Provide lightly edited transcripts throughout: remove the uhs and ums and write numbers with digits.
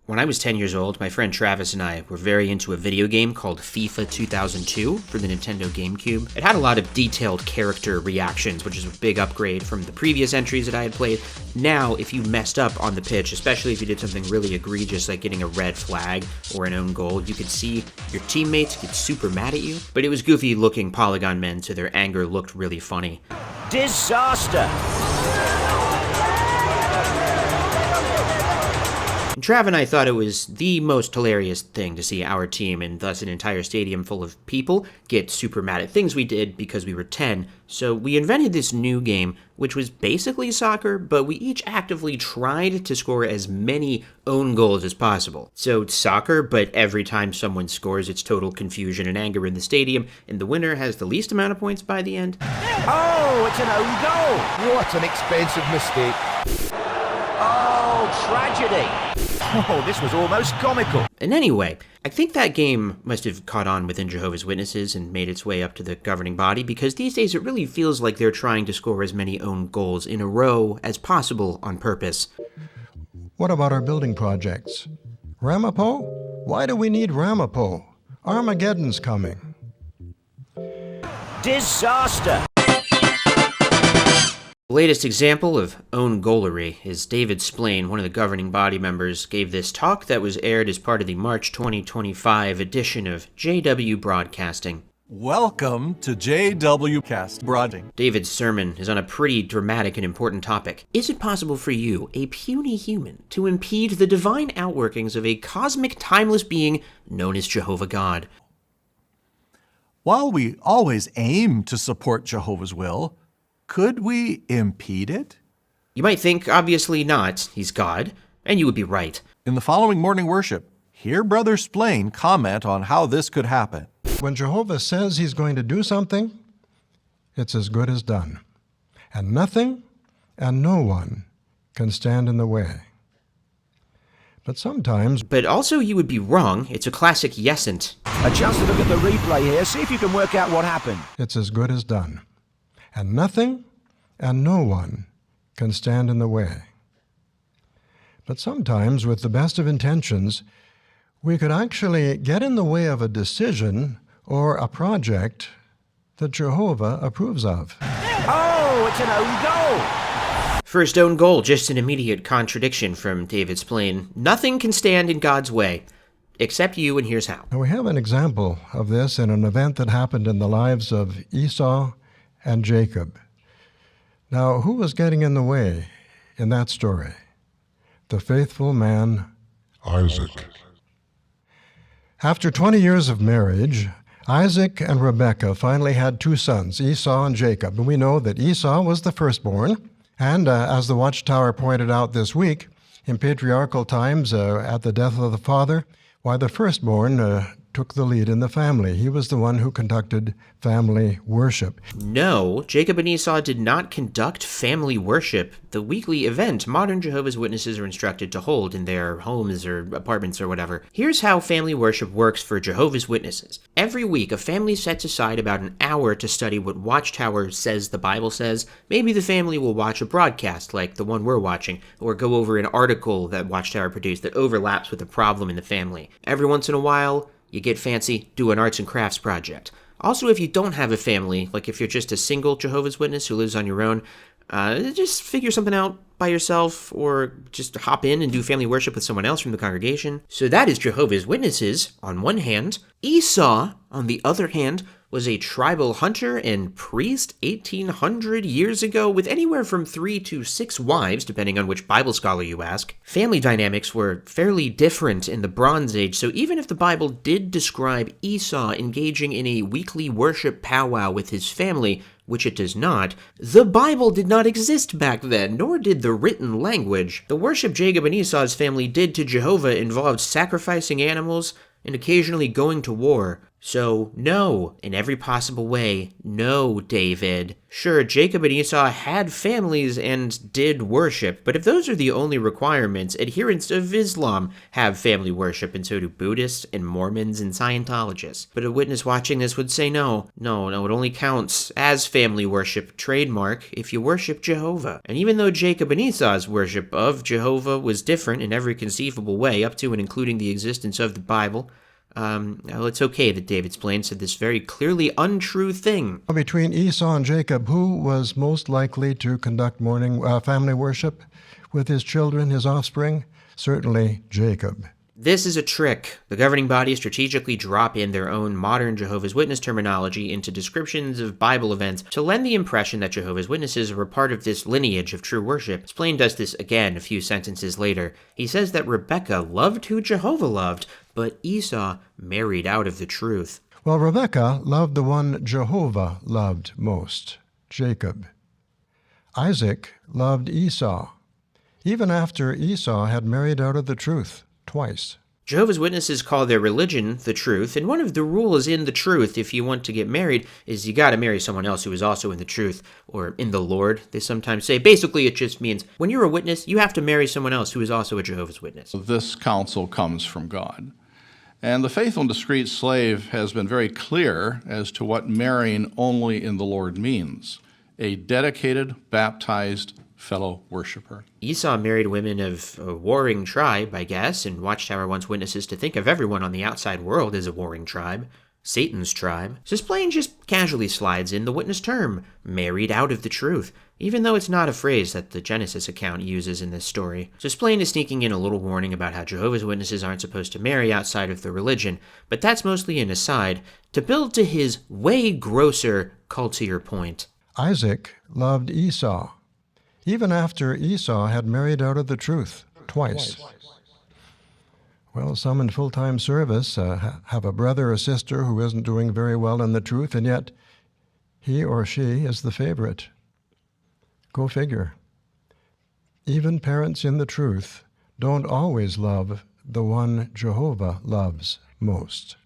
When I was 10 years old, my friend Travis and I were very into a video game called FIFA 2002 for the Nintendo GameCube. It had a lot of detailed character reactions, which is a big upgrade from the previous entries that I had played. Now, if you messed up on the pitch, especially if you did something really egregious like getting a red flag or an own goal, you could see your teammates get super mad at you. But it was goofy looking Polygon men, so their anger looked really funny. Disaster! Trav and I thought it was the most hilarious thing to see our team, and thus an entire stadium full of people, get super mad at things we did because we were 10. So we invented this new game, which was basically soccer, but we each actively tried to score as many own goals as possible. So it's soccer, but every time someone scores, it's total confusion and anger in the stadium, and the winner has the least amount of points by the end. Oh, it's an own goal! What an expensive mistake. Oh, tragedy! Oh, this was almost comical. And anyway, I think that game must have caught on within Jehovah's Witnesses and made its way up to the governing body, because these days it really feels like they're trying to score as many own goals in a row as possible on purpose. What about our building projects? Ramapo? Why do we need Ramapo? Armageddon's coming. Disaster! The latest example of own goalery is David Splane, one of the governing body members, gave this talk that was aired as part of the March 2025 edition of JW Broadcasting. Welcome to JW Cast Broadcasting. David's sermon is on a pretty dramatic and important topic. Is it possible for you, a puny human, to impede the divine outworkings of a cosmic timeless being known as Jehovah God? While we always aim to support Jehovah's will, could we impede it? You might think, obviously not, he's God, and you would be right. In the following morning worship, hear Brother Splane comment on how this could happen. When Jehovah says he's going to do something, it's as good as done. And nothing and no one can stand in the way. But sometimes... But also you would be wrong. It's a classic yesant. A chance to look at the replay here, see if you can work out what happened. It's as good as done. And nothing and no one can stand in the way. But sometimes, with the best of intentions, we could actually get in the way of a decision or a project that Jehovah approves of. Oh, it's an own goal! First own goal, just an immediate contradiction from David Splane. Nothing can stand in God's way, except you, and here's how. Now, we have an example of this in an event that happened in the lives of Esau and Jacob. Now, who was getting in the way in that story? The faithful man, Isaac. After 20 years of marriage, Isaac and Rebekah finally had two sons, Esau and Jacob. And we know that Esau was the firstborn. And as the Watchtower pointed out this week, in patriarchal times, at the death of the father, why the firstborn took the lead in the family. He was the one who conducted family worship. No, Jacob and Esau did not conduct family worship, the weekly event modern Jehovah's Witnesses are instructed to hold in their homes or apartments or whatever. Here's how family worship works for Jehovah's Witnesses. Every week, a family sets aside about an hour to study what Watchtower says the Bible says. Maybe the family will watch a broadcast like the one we're watching, or go over an article that Watchtower produced that overlaps with a problem in the family. Every once in a while, you get fancy, do an arts and crafts project. Also, if you don't have a family, like if you're just a single Jehovah's Witness who lives on your own, just figure something out by yourself, or just hop in and do family worship with someone else from the congregation. So that is Jehovah's Witnesses on one hand. Esau, on the other hand, was a tribal hunter and priest 1,800 years ago with anywhere from 3 to 6 wives, depending on which Bible scholar you ask. Family dynamics were fairly different in the Bronze Age, so even if the Bible did describe Esau engaging in a weekly worship powwow with his family, which it does not, the Bible did not exist back then, nor did the written language. The worship Jacob and Esau's family did to Jehovah involved sacrificing animals and occasionally going to war. So, no, in every possible way, no, David. Sure, Jacob and Esau had families and did worship, but if those are the only requirements, adherents of Islam have family worship, and so do Buddhists and Mormons and Scientologists. But a witness watching this would say no, it only counts as family worship, trademark, if you worship Jehovah. And even though Jacob and Esau's worship of Jehovah was different in every conceivable way, up to and including the existence of the Bible, it's okay that David Splane said this very clearly untrue thing. Between Esau and Jacob, who was most likely to conduct family worship with his children, his offspring? Certainly Jacob. This is a trick. The governing bodies strategically drop in their own modern Jehovah's Witness terminology into descriptions of Bible events to lend the impression that Jehovah's Witnesses are a part of this lineage of true worship. Splane does this again a few sentences later. He says that Rebekah loved who Jehovah loved, but Esau married out of the truth. Well, Rebekah loved the one Jehovah loved most, Jacob. Isaac loved Esau, even after Esau had married out of the truth twice. Jehovah's Witnesses call their religion the truth, and one of the rules in the truth, if you want to get married, is you gotta marry someone else who is also in the truth, or in the Lord, they sometimes say. Basically, it just means when you're a witness, you have to marry someone else who is also a Jehovah's Witness. This counsel comes from God. And the faithful and discreet slave has been very clear as to what marrying only in the Lord means: a dedicated, baptized fellow worshiper. Esau married women of a warring tribe, I guess, and Watchtower wants witnesses to think of everyone on the outside world as a warring tribe, Satan's tribe. So Splane just casually slides in the witness term, married out of the truth, even though it's not a phrase that the Genesis account uses in this story. So Splane is sneaking in a little warning about how Jehovah's Witnesses aren't supposed to marry outside of the religion, but that's mostly an aside to build to his way grosser, cultier point. Isaac loved Esau, even after Esau had married out of the truth twice. Well, some in full-time service have a brother or sister who isn't doing very well in the truth, and yet he or she is the favorite. Go figure. Even parents in the truth don't always love the one Jehovah loves most.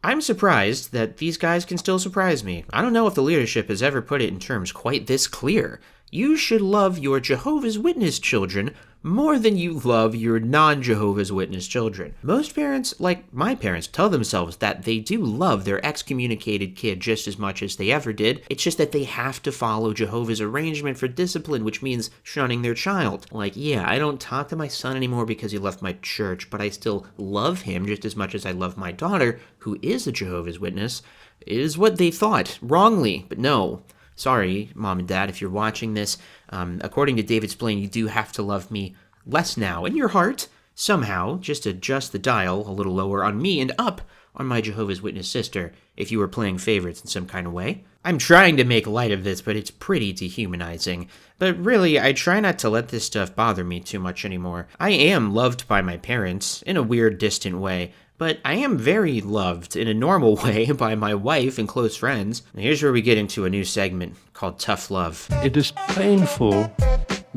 I'm surprised that these guys can still surprise me. I don't know if the leadership has ever put it in terms quite this clear. You should love your Jehovah's Witness children more than you love your non-Jehovah's Witness children. Most parents, like my parents, tell themselves that they do love their excommunicated kid just as much as they ever did. It's just that they have to follow Jehovah's arrangement for discipline, which means shunning their child. Like, yeah, I don't talk to my son anymore because he left my church, but I still love him just as much as I love my daughter, who is a Jehovah's Witness, is what they thought, wrongly, but no. Sorry, Mom and Dad, if you're watching this. According to David Splane, you do have to love me less now in your heart, somehow. Just adjust the dial a little lower on me and up on my Jehovah's Witness sister, if you were playing favorites in some kind of way. I'm trying to make light of this, but it's pretty dehumanizing. But really, I try not to let this stuff bother me too much anymore. I am loved by my parents, in a weird, distant way, but I am very loved in a normal way by my wife and close friends. And here's where we get into a new segment called Tough Love. It is painful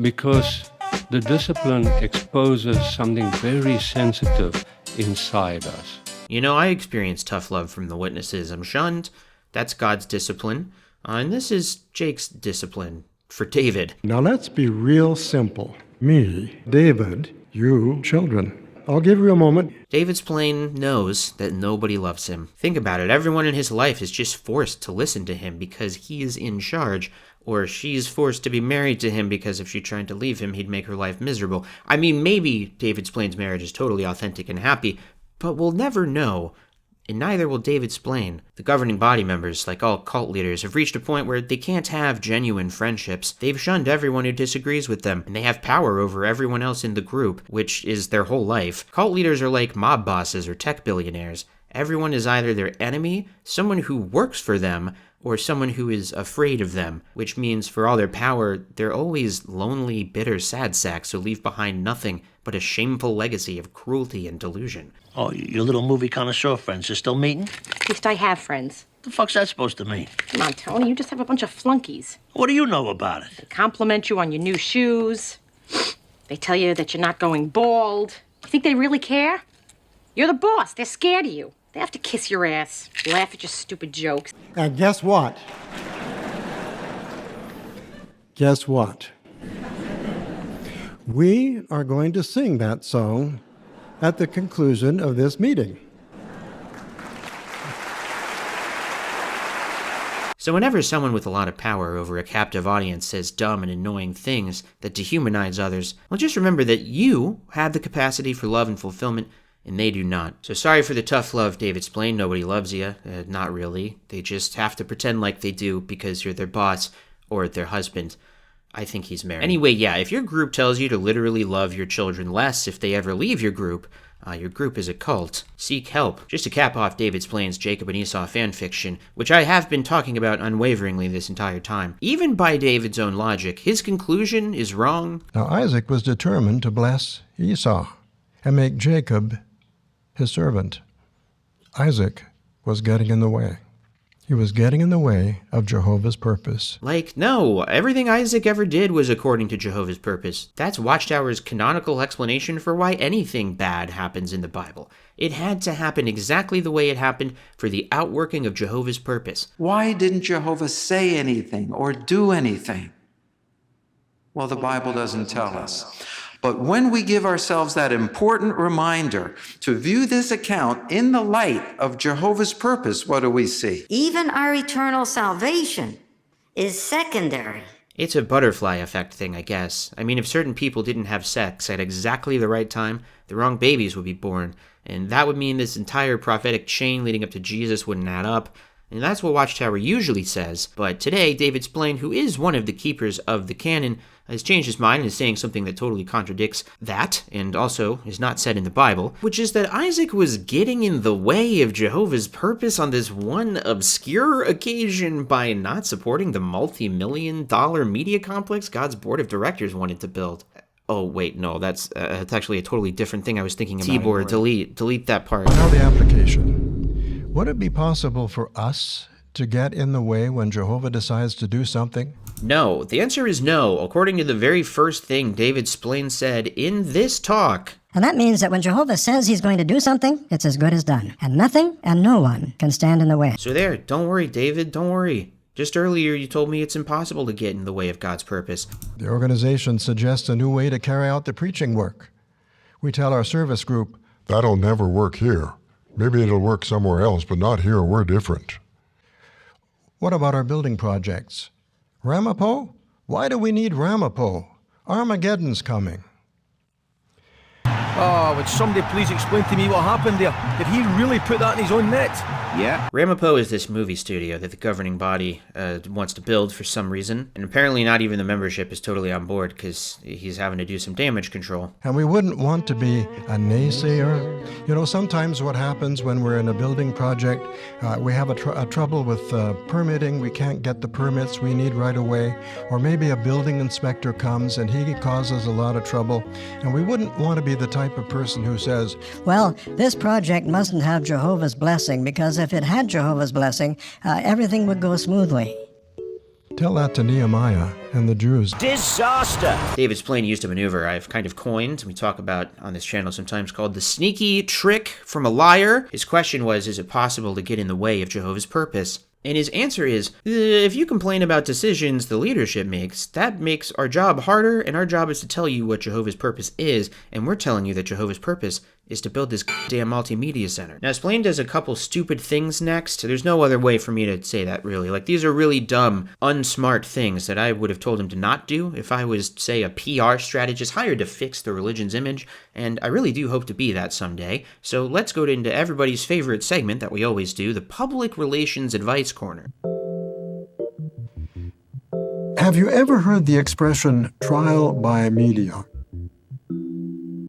because the discipline exposes something very sensitive inside us. You know, I experience tough love from the witnesses. I'm shunned. That's God's discipline. And this is Jake's discipline for David. Now let's be real simple. Me, David, you, children. I'll give you a moment. David Splane knows that nobody loves him. Think about it. Everyone in his life is just forced to listen to him because he is in charge, or she's forced to be married to him because if she tried to leave him, he'd make her life miserable. I mean, maybe David Splane's marriage is totally authentic and happy, but we'll never know. And neither will David Splane. The governing body members, like all cult leaders, have reached a point where they can't have genuine friendships. They've shunned everyone who disagrees with them, and they have power over everyone else in the group, which is their whole life. Cult leaders are like mob bosses or tech billionaires. Everyone is either their enemy, someone who works for them, or someone who is afraid of them, which means for all their power, they're always lonely, bitter sad sacks who leave behind nothing but a shameful legacy of cruelty and delusion. Oh, your little movie connoisseur friends are still meeting? At least I have friends. The fuck's that supposed to mean? Come on, Tony, you just have a bunch of flunkies. What do you know about it? They compliment you on your new shoes. They tell you that you're not going bald. You think they really care? You're the boss. They're scared of you. They have to kiss your ass, laugh at your stupid jokes. And guess what? Guess what? We are going to sing that song at the conclusion of this meeting. So whenever someone with a lot of power over a captive audience says dumb and annoying things that dehumanize others, well, just remember that you have the capacity for love and fulfillment, and they do not. So sorry for the tough love, David Splane. Nobody loves you. Not really. They just have to pretend like they do because you're their boss or their husband. I think he's married. Anyway, yeah, if your group tells you to literally love your children less if they ever leave your group is a cult. Seek help. Just to cap off David Splane's Jacob and Esau fanfiction, which I have been talking about unwaveringly this entire time, even by David's own logic, his conclusion is wrong. Now Isaac was determined to bless Esau and make Jacob his servant. Isaac was getting in the way. He was getting in the way of Jehovah's purpose. Like, no, everything Isaac ever did was according to Jehovah's purpose. That's Watchtower's canonical explanation for why anything bad happens in the Bible. It had to happen exactly the way it happened for the outworking of Jehovah's purpose. Why didn't Jehovah say anything or do anything? Well, the Bible doesn't tell us. But when we give ourselves that important reminder to view this account in the light of Jehovah's purpose, what do we see? Even our eternal salvation is secondary. It's a butterfly effect thing, I guess. I mean, if certain people didn't have sex at exactly the right time, the wrong babies would be born, and that would mean this entire prophetic chain leading up to Jesus wouldn't add up. And that's what Watchtower usually says, but today, David Splane, who is one of the keepers of the canon, has changed his mind and is saying something that totally contradicts that, and also is not said in the Bible, which is that Isaac was getting in the way of Jehovah's purpose on this one obscure occasion by not supporting the multi-million-dollar media complex God's board of directors wanted to build. Oh, wait, no, that's actually a totally different thing I was thinking about. Tibor, delete that part. Now the application. Would it be possible for us to get in the way when Jehovah decides to do something? No. The answer is no, according to the very first thing David Splane said in this talk. And that means that when Jehovah says he's going to do something, it's as good as done. And nothing and no one can stand in the way. So there, don't worry, David, don't worry. Just earlier you told me it's impossible to get in the way of God's purpose. The organization suggests a new way to carry out the preaching work. We tell our service group, that'll never work here. Maybe it'll work somewhere else, but not here. We're different. What about our building projects? Ramapo? Why do we need Ramapo? Armageddon's coming. Oh, would somebody please explain to me what happened there? Did he really put that in his own net? Yeah. Ramapo is this movie studio that the governing body wants to build for some reason, and apparently not even the membership is totally on board because he's having to do some damage control. And we wouldn't want to be a naysayer. You know, sometimes what happens when we're in a building project, we have a trouble with permitting. We can't get the permits we need right away. Or maybe a building inspector comes and he causes a lot of trouble. And we wouldn't want to be the type of person who says, well, this project mustn't have Jehovah's blessing, because if it had Jehovah's blessing, everything would go smoothly. Tell that to Nehemiah and the Jews. Disaster! David Splane used a maneuver I've kind of coined, we talk about on this channel sometimes, called the sneaky trick from a liar. His question was, is it possible to get in the way of Jehovah's purpose? And his answer is, if you complain about decisions the leadership makes, that makes our job harder, and our job is to tell you what Jehovah's purpose is, and we're telling you that Jehovah's purpose is to build this damn multimedia center. Now, Splane does a couple stupid things next. There's no other way for me to say that, really. Like, these are really dumb, unsmart things that I would have told him to not do if I was, say, a PR strategist hired to fix the religion's image, and I really do hope to be that someday. So let's go into everybody's favorite segment that we always do, the Public Relations Advice Corner. Have you ever heard the expression, trial by media?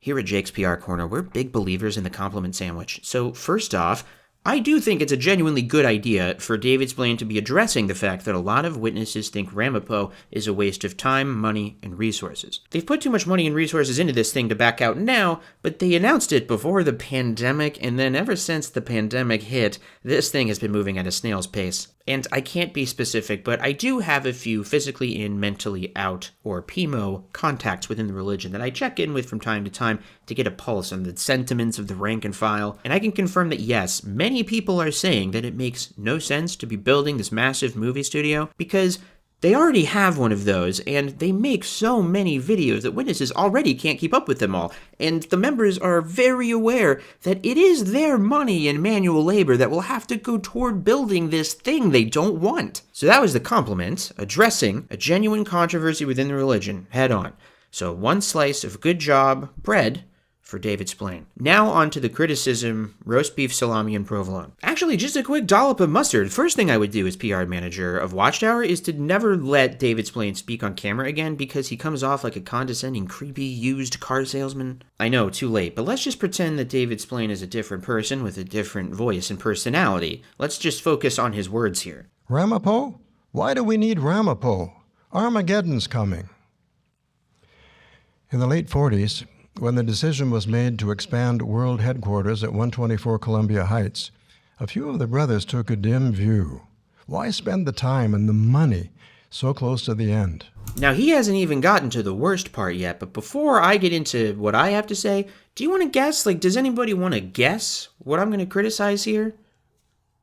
Here at Jake's PR Corner, we're big believers in the compliment sandwich. So first off, I do think it's a genuinely good idea for David Splane to be addressing the fact that a lot of witnesses think Ramapo is a waste of time, money, and resources. They've put too much money and resources into this thing to back out now, but they announced it before the pandemic, and then ever since the pandemic hit, this thing has been moving at a snail's pace. And I can't be specific, but I do have a few physically in, mentally out, or PMO contacts within the religion that I check in with from time to time to get a pulse on the sentiments of the rank and file. And I can confirm that yes, many people are saying that it makes no sense to be building this massive movie studio because they already have one of those, and they make so many videos that witnesses already can't keep up with them all, and the members are very aware that it is their money and manual labor that will have to go toward building this thing they don't want. So that was the compliment, addressing a genuine controversy within the religion, head on. So one slice of good job bread for David Splane. Now on to the criticism, roast beef, salami, and provolone. Actually, just a quick dollop of mustard. First thing I would do as PR manager of Watchtower is to never let David Splane speak on camera again because he comes off like a condescending, creepy, used car salesman. I know, too late, but let's just pretend that David Splane is a different person with a different voice and personality. Let's just focus on his words here. Ramapo? Why do we need Ramapo? Armageddon's coming. In the late 40s, when the decision was made to expand world headquarters at 124 Columbia Heights, a few of the brothers took a dim view. Why spend the time and the money so close to the end? Now, he hasn't even gotten to the worst part yet, but before I get into what I have to say, do you want to guess? Does anybody want to guess what I'm going to criticize here?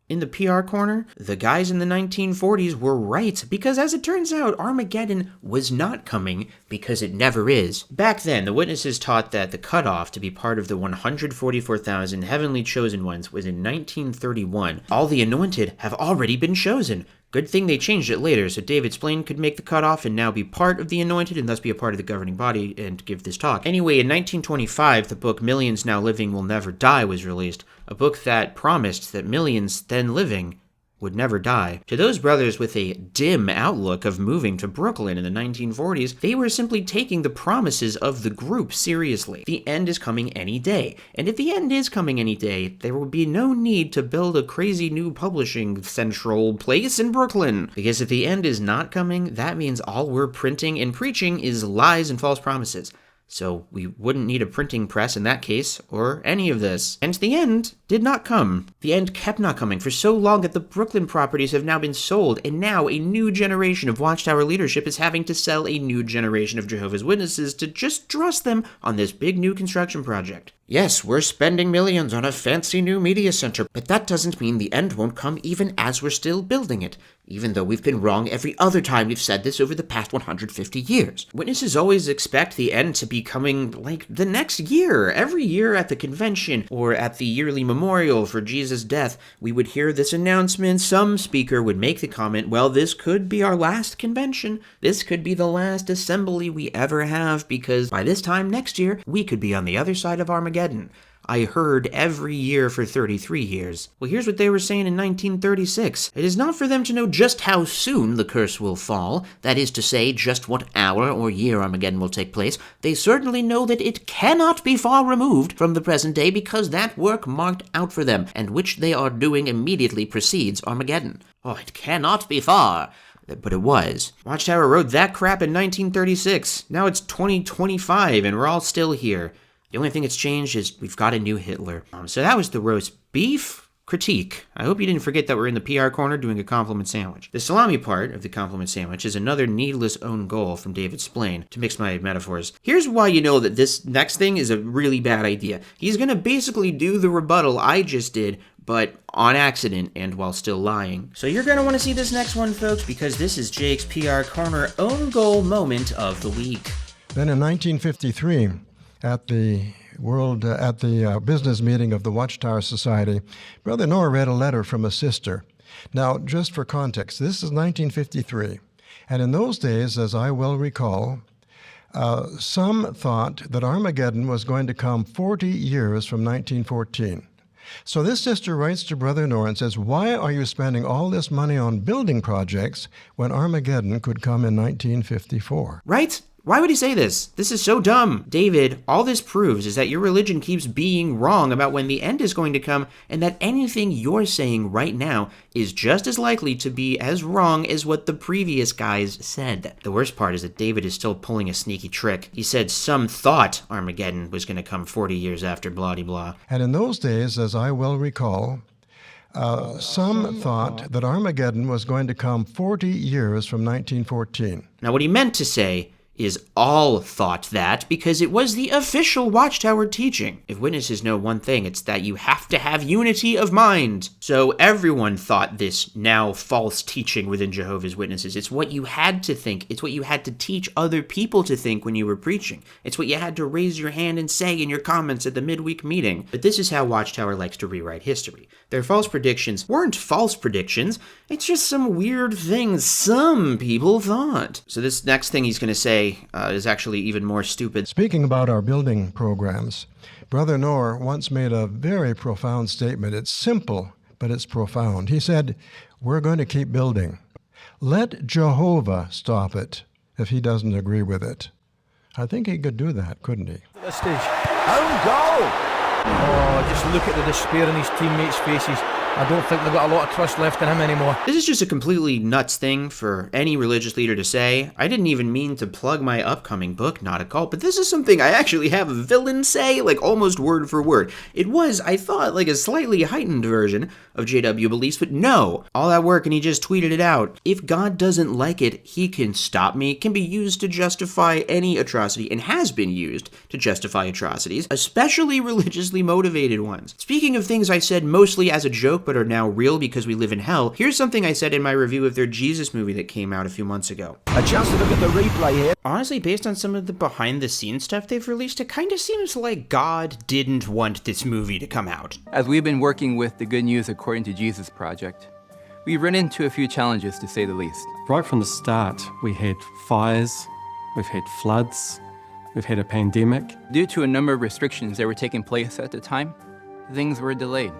In the PR corner, the guys in the 1940s were right, because as it turns out, Armageddon was not coming because it never is. Back then, the witnesses taught that the cutoff to be part of the 144,000 heavenly chosen ones was in 1931. All the anointed have already been chosen. Good thing they changed it later so David Splane could make the cutoff and now be part of the anointed and thus be a part of the governing body and give this talk. Anyway, in 1925, the book Millions Now Living Will Never Die was released, a book that promised that millions then living would never die. To those brothers with a dim outlook of moving to Brooklyn in the 1940s, they were simply taking the promises of the group seriously. The end is coming any day. And if the end is coming any day, there will be no need to build a crazy new publishing central place in Brooklyn. Because if the end is not coming, that means all we're printing and preaching is lies and false promises. So we wouldn't need a printing press in that case, or any of this. And the end did not come. The end kept not coming for so long that the Brooklyn properties have now been sold, and now a new generation of Watchtower leadership is having to sell a new generation of Jehovah's Witnesses to just trust them on this big new construction project. Yes, we're spending millions on a fancy new media center, but that doesn't mean the end won't come even as we're still building it, even though we've been wrong every other time we've said this over the past 150 years. Witnesses always expect the end to be coming, the next year. Every year at the convention, or at the yearly memorial for Jesus' death, we would hear this announcement. Some speaker would make the comment, well, this could be our last convention. This could be the last assembly we ever have, because by this time next year, we could be on the other side of Armageddon. I heard every year for 33 years. Well, here's what they were saying in 1936. It is not for them to know just how soon the curse will fall, that is to say, just what hour or year Armageddon will take place. They certainly know that it cannot be far removed from the present day because that work marked out for them, and which they are doing immediately precedes Armageddon. Oh, it cannot be far. But it was. Watchtower wrote that crap in 1936. Now it's 2025 and we're all still here. The only thing that's changed is we've got a new Hitler. So that was the roast beef critique. I hope you didn't forget that we're in the PR corner doing a compliment sandwich. The salami part of the compliment sandwich is another needless own goal from David Splane, to mix my metaphors. Here's why you know that this next thing is a really bad idea. He's going to basically do the rebuttal I just did, but on accident and while still lying. So you're going to want to see this next one, folks, because this is Jake's PR corner own goal moment of the week. Then in 1953, at the business meeting of the Watchtower Society, Brother Noah read a letter from a sister. Now, just for context, this is 1953, and in those days, as I well recall, some thought that Armageddon was going to come 40 years from 1914. So this sister writes to Brother Noah and says, why are you spending all this money on building projects when Armageddon could come in 1954? Right? Why would he say this? This is so dumb. David, all this proves is that your religion keeps being wrong about when the end is going to come, and that anything you're saying right now is just as likely to be as wrong as what the previous guys said. The worst part is that David is still pulling a sneaky trick. He said some thought Armageddon was going to come 40 years after blah-de-blah. And in those days, as I well recall, Some thought that Armageddon was going to come 40 years from 1914. Now, what he meant to say is all thought that because it was the official Watchtower teaching. If witnesses know one thing, it's that you have to have unity of mind. So everyone thought this now false teaching within Jehovah's Witnesses. It's what you had to think. It's what you had to teach other people to think when you were preaching. It's what you had to raise your hand and say in your comments at the midweek meeting. But this is how Watchtower likes to rewrite history. Their false predictions weren't false predictions. It's just some weird things some people thought. So this next thing he's going to say is actually even more stupid. Speaking about our building programs, Brother Knorr once made a very profound statement. It's simple, but it's profound. He said, we're going to keep building. Let Jehovah stop it if he doesn't agree with it. I think he could do that, couldn't he? At this stage. Own goal! Oh, just look at the despair in his teammates' faces. I don't think they've got a lot of trust left in him anymore. This is just a completely nuts thing for any religious leader to say. I didn't even mean to plug my upcoming book, Not a Cult, but this is something I actually have a villain say, like almost word for word. It was, I thought, like a slightly heightened version of JW beliefs, but no. All that work and he just tweeted it out. If God doesn't like it, he can stop me. It can be used to justify any atrocity and has been used to justify atrocities, especially religiously motivated ones. Speaking of things I said mostly as a joke, but are now real because we live in hell, here's something I said in my review of their Jesus movie that came out a few months ago. A chance to look at the replay here. Honestly, based on some of the behind-the-scenes stuff they've released, it kind of seems like God didn't want this movie to come out. As we've been working with the Good News According to Jesus project, we've run into a few challenges, to say the least. Right from the start, we had fires, we've had floods, we've had a pandemic. Due to a number of restrictions that were taking place at the time, things were delayed.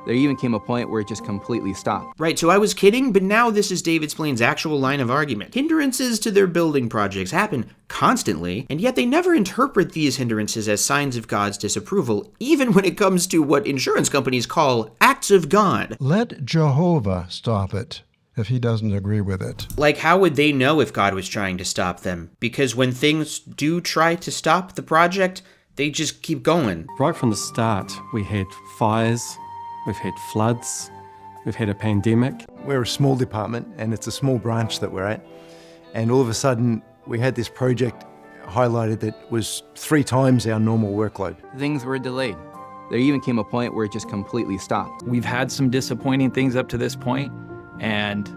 There even came a point where it just completely stopped. Right, so I was kidding, but now this is David Splane's actual line of argument. Hindrances to their building projects happen constantly, and yet they never interpret these hindrances as signs of God's disapproval, even when it comes to what insurance companies call acts of God. Let Jehovah stop it if he doesn't agree with it. Like, how would they know if God was trying to stop them? Because when things do try to stop the project, they just keep going. Right from the start, we had fires, we've had floods, we've had a pandemic. We're a small department and it's a small branch that we're at. And all of a sudden, we had this project highlighted that was 3 times our normal workload. Things were delayed. There even came a point where it just completely stopped. We've had some disappointing things up to this point, and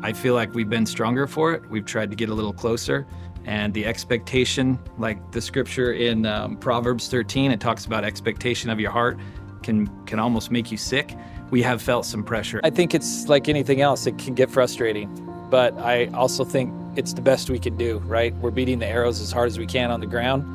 I feel like we've been stronger for it. We've tried to get a little closer, and the expectation, like the scripture in Proverbs 13, it talks about expectation of your heart can almost make you sick. We have felt some pressure. I think it's like anything else, it can get frustrating, but I also think it's the best we can do, right? We're beating the arrows as hard as we can on the ground,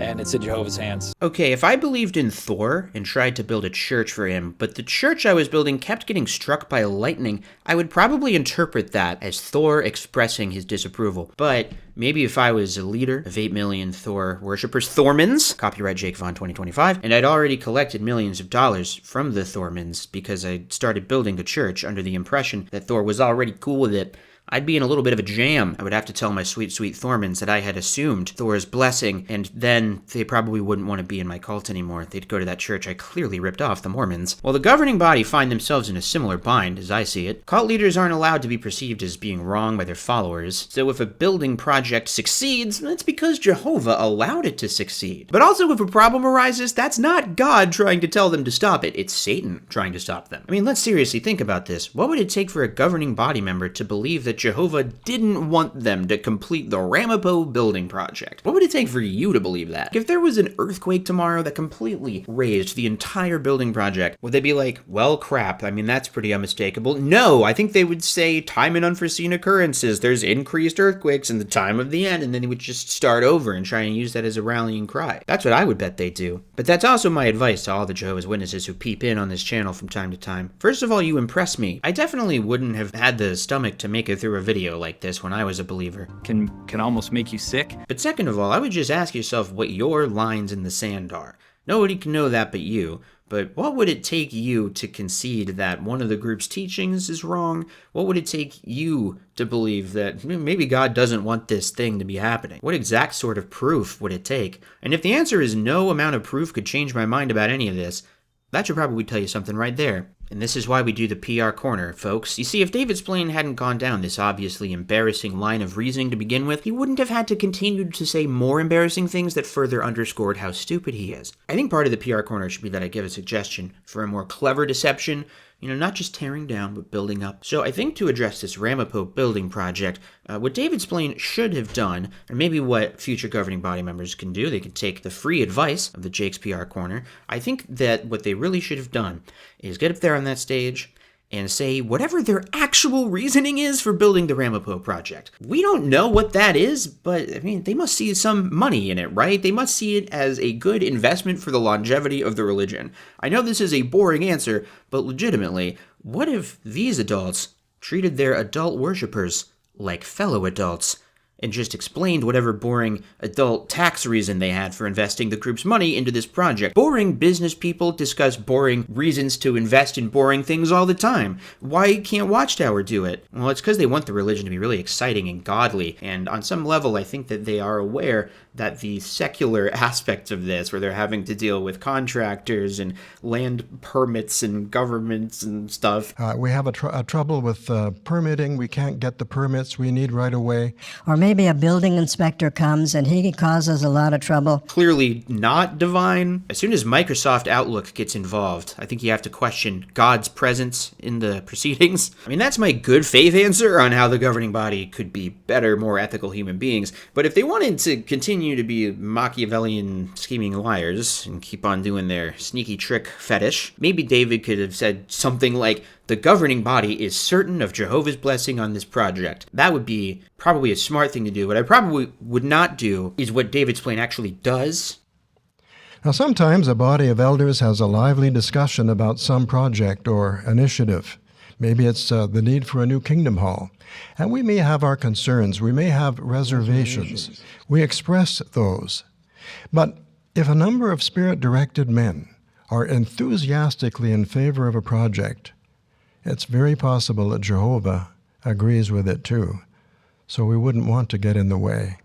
and it's in Jehovah's hands. Okay, if I believed in Thor and tried to build a church for him, but the church I was building kept getting struck by lightning, I would probably interpret that as Thor expressing his disapproval. But maybe if I was a leader of 8 million Thor worshippers, Thormans, copyright Jake Vaughn 2025, and I'd already collected millions of dollars from the Thormans because I started building the church under the impression that Thor was already cool with it, I'd be in a little bit of a jam. I would have to tell my sweet, sweet Thormans that I had assumed Thor's blessing, and then they probably wouldn't want to be in my cult anymore. They'd go to that church I clearly ripped off, the Mormons. While the governing body find themselves in a similar bind, as I see it, cult leaders aren't allowed to be perceived as being wrong by their followers. So if a building project succeeds, that's because Jehovah allowed it to succeed. But also if a problem arises, that's not God trying to tell them to stop it. It's Satan trying to stop them. I mean, let's seriously think about this. What would it take for a governing body member to believe that Jehovah didn't want them to complete the Ramapo building project? What would it take for you to believe that? If there was an earthquake tomorrow that completely razed the entire building project, would they be like, well, crap, I mean, that's pretty unmistakable? No, I think they would say time and unforeseen occurrences. There's increased earthquakes in the time of the end, and then they would just start over and try and use that as a rallying cry. That's what I would bet they do. But that's also my advice to all the Jehovah's Witnesses who peep in on this channel from time to time. First of all, you impress me. I definitely wouldn't have had the stomach to make it through a video like this when I was a believer. Can almost make you sick. But second of all, I would just ask yourself what your lines in the sand are. Nobody can know that but you. But what would it take you to concede that one of the group's teachings is wrong? What would it take you to believe that maybe God doesn't want this thing to be happening? What exact sort of proof would it take? And if the answer is no amount of proof could change my mind about any of this, that should probably tell you something right there. And this is why we do the PR corner, folks. You see, if David Splane hadn't gone down this obviously embarrassing line of reasoning to begin with, he wouldn't have had to continue to say more embarrassing things that further underscored how stupid he is. I think part of the PR corner should be that I give a suggestion for a more clever deception, not just tearing down, but building up. So I think to address this Ramapo building project, what David Splane should have done, and maybe what future governing body members can do, they can take the free advice of the Jake's PR Corner. I think that what they really should have done is get up there on that stage and say whatever their actual reasoning is for building the Ramapo project. We don't know what that is, but they must see some money in it, right? They must see it as a good investment for the longevity of the religion. I know this is a boring answer, but legitimately, what if these adults treated their adult worshippers like fellow adults and just explained whatever boring adult tax reason they had for investing the group's money into this project? Boring business people discuss boring reasons to invest in boring things all the time. Why can't Watchtower do it? Well, it's because they want the religion to be really exciting and godly, and on some level I think that they are aware that the secular aspects of this, where they're having to deal with contractors and land permits and governments and stuff. We have a trouble with permitting. We can't get the permits we need right away. Or maybe a building inspector comes and he causes a lot of trouble. Clearly not divine. As soon as Microsoft Outlook gets involved, I think you have to question God's presence in the proceedings. That's my good faith answer on how the governing body could be better, more ethical human beings. But if they wanted to continue to be Machiavellian scheming liars and keep on doing their sneaky trick fetish, maybe David could have said something like, the governing body is certain of Jehovah's blessing on this project. That would be probably a smart thing to do. What I probably would not do is what David Splane actually does. Now, sometimes a body of elders has a lively discussion about some project or initiative. Maybe it's the need for a new kingdom hall. And we may have our concerns. We may have reservations. We express those. But if a number of Spirit-directed men are enthusiastically in favor of a project, it's very possible that Jehovah agrees with it too. So we wouldn't want to get in the way.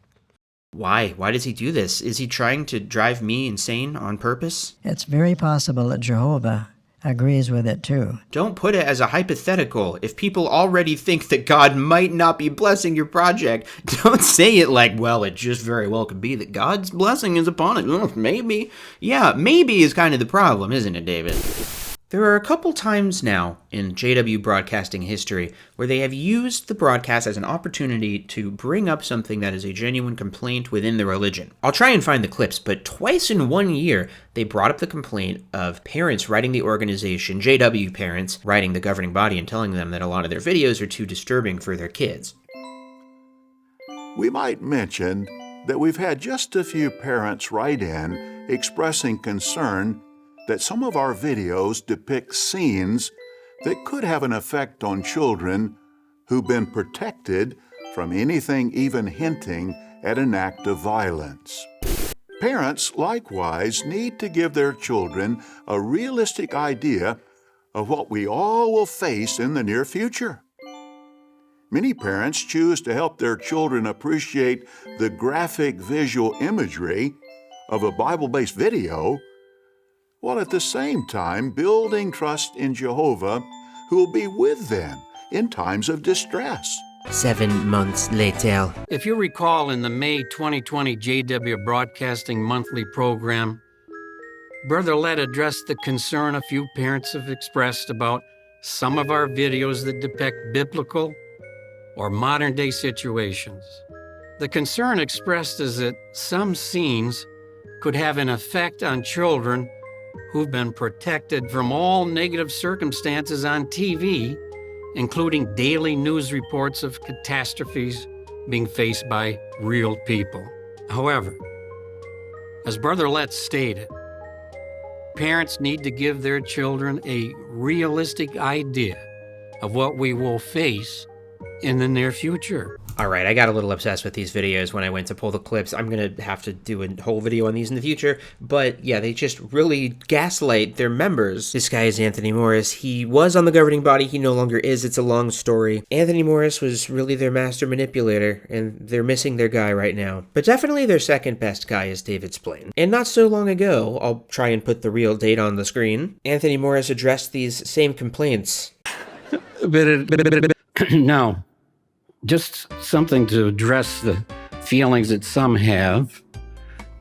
Why? Why does he do this? Is he trying to drive me insane on purpose? It's very possible that Jehovah agrees with it too. Don't put it as a hypothetical. If people already think that God might not be blessing your project, don't say it like, well, it just very well could be that God's blessing is upon it. Maybe. Yeah, maybe is kind of the problem, isn't it, David? There are a couple times now in JW broadcasting history where they have used the broadcast as an opportunity to bring up something that is a genuine complaint within the religion. I'll try and find the clips, but twice in 1 year, they brought up the complaint of parents writing the organization, JW parents, writing the governing body and telling them that a lot of their videos are too disturbing for their kids. We might mention that we've had just a few parents write in expressing concern that some of our videos depict scenes that could have an effect on children who've been protected from anything even hinting at an act of violence. Parents, likewise, need to give their children a realistic idea of what we all will face in the near future. Many parents choose to help their children appreciate the graphic visual imagery of a Bible-based video, while at the same time building trust in Jehovah, who will be with them in times of distress. 7 months later. If you recall, in the May 2020 JW Broadcasting monthly program, Brother Lett addressed the concern a few parents have expressed about some of our videos that depict biblical or modern-day situations. The concern expressed is that some scenes could have an effect on children who've been protected from all negative circumstances on TV, including daily news reports of catastrophes being faced by real people. However, as Brother Lett stated, parents need to give their children a realistic idea of what we will face in the near future. All right, I got a little obsessed with these videos when I went to pull the clips. I'm going to have to do a whole video on these in the future. But yeah, they just really gaslight their members. This guy is Anthony Morris. He was on the governing body. He no longer is. It's a long story. Anthony Morris was really their master manipulator, and they're missing their guy right now. But definitely their second best guy is David Splane. And not so long ago, I'll try and put the real date on the screen, Anthony Morris addressed these same complaints. Now, just something to address the feelings that some have.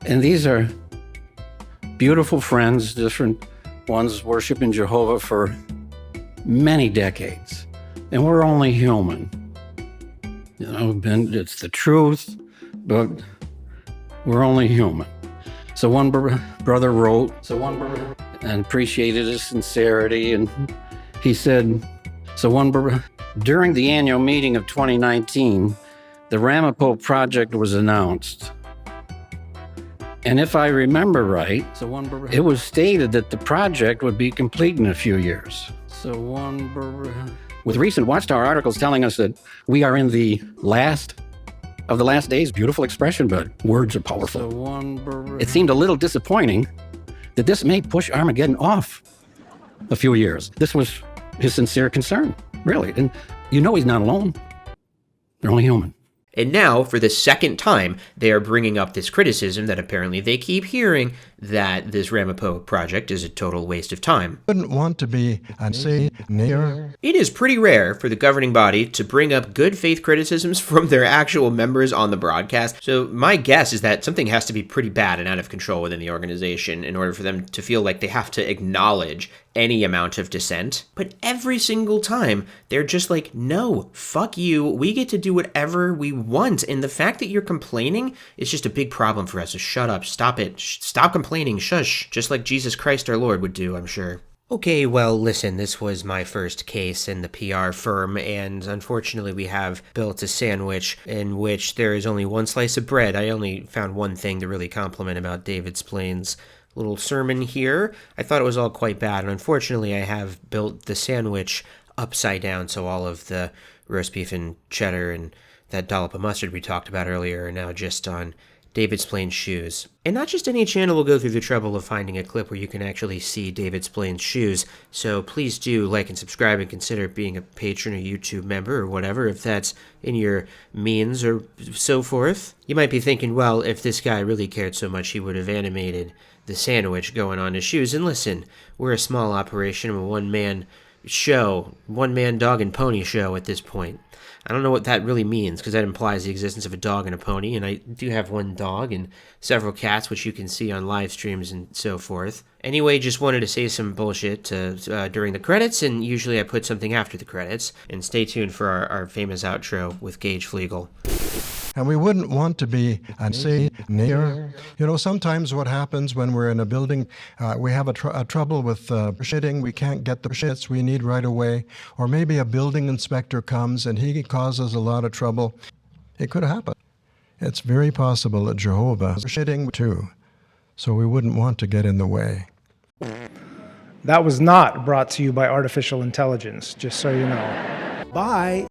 And these are beautiful friends, different ones worshiping Jehovah for many decades. And we're only human. You know, it's the truth, but we're only human. So one brother wrote, and appreciated his sincerity, and he said, during the annual meeting of 2019, the Ramapo project was announced. And if I remember right, it was stated that the project would be complete in a few years. With recent Watchtower articles telling us that we are in the last of the last days, beautiful expression, but words are powerful. It seemed a little disappointing that this may push Armageddon off a few years. This was his sincere concern, really. And you know he's not alone. They're only human. And now, for the second time, they are bringing up this criticism that apparently they keep hearing that this Ramapo project is a total waste of time. Wouldn't want to be and say near. It is pretty rare for the governing body to bring up good faith criticisms from their actual members on the broadcast. So my guess is that something has to be pretty bad and out of control within the organization in order for them to feel like they have to acknowledge any amount of dissent. But every single time, they're just like, no, fuck you. We get to do whatever we want. And the fact that you're complaining is just a big problem for us. So shut up. Stop it. Stop complaining. Shush. Just like Jesus Christ our Lord would do, I'm sure. Okay, well, listen, this was my first case in the PR firm, and unfortunately we have built a sandwich in which there is only one slice of bread. I only found one thing to really compliment about David Splane's little sermon here. I thought it was all quite bad, and unfortunately I have built the sandwich upside down, so all of the roast beef and cheddar and that dollop of mustard we talked about earlier are now just on David Splane's shoes. And not just any channel will go through the trouble of finding a clip where you can actually see David Splane's shoes, so please do like and subscribe and consider being a patron or YouTube member or whatever, if that's in your means or so forth. You might be thinking, well, if this guy really cared so much, he would have animated the sandwich going on his shoes. And listen, we're a small operation, a one-man show, one-man dog and pony show at this point. I don't know what that really means, because that implies the existence of a dog and a pony, and I do have one dog and several cats, which you can see on live streams and so forth. Anyway, just wanted to say some bullshit during the credits, and usually I put something after the credits. And stay tuned for our famous outro with Gage Flegel. And we wouldn't want to be and say near. You know, sometimes what happens when we're in a building, we have a trouble with shitting. We can't get the shits we need right away. Or maybe a building inspector comes and he causes a lot of trouble. It could happen. It's very possible that Jehovah is shitting too. So we wouldn't want to get in the way. That was not brought to you by artificial intelligence, just so you know. Bye.